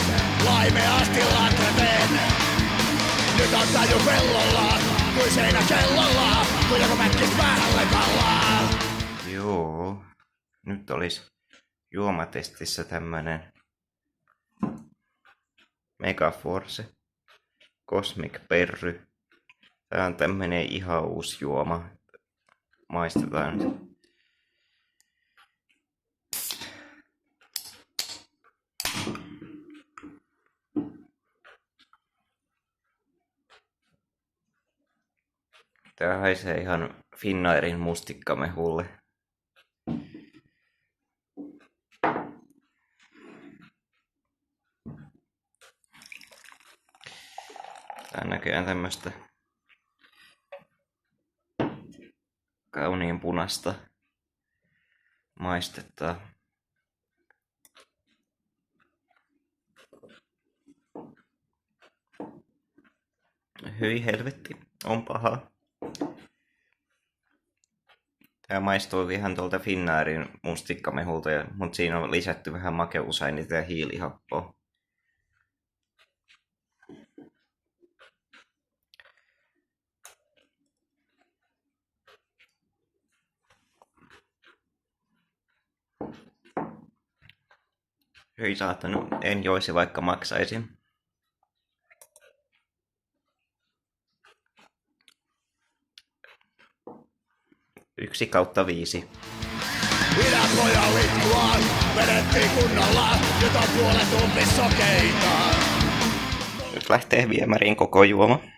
sen, laimeasti latraten. Nyt on taju pellolla, kuin seinä kellolla, kun joku mätkis päälle pallaa. Joo, nyt olisi juomatestissä tämmönen Megaforce Cosmic Perry. Tää on tämmönen ihan uusi juoma. Maistetaan nyt. Tää haisee ihan Finnairin mustikkamehulle. Tää on näköjään tämmöstä kauniin punasta maistetta. Hyi helvetti, on paha. Tää maistuu ihan tuolta Finnairin mustikkamehulta, mutta siinä on lisätty vähän makeusainetta ja hiilihappoa. Hyi saattanut, en joisi vaikka maksaisin. 1/5. Idänpojan litkua vedettiin kunnolla, nyt on puolet ummis sokeita. Nyt lähtee viemäriin koko juoma.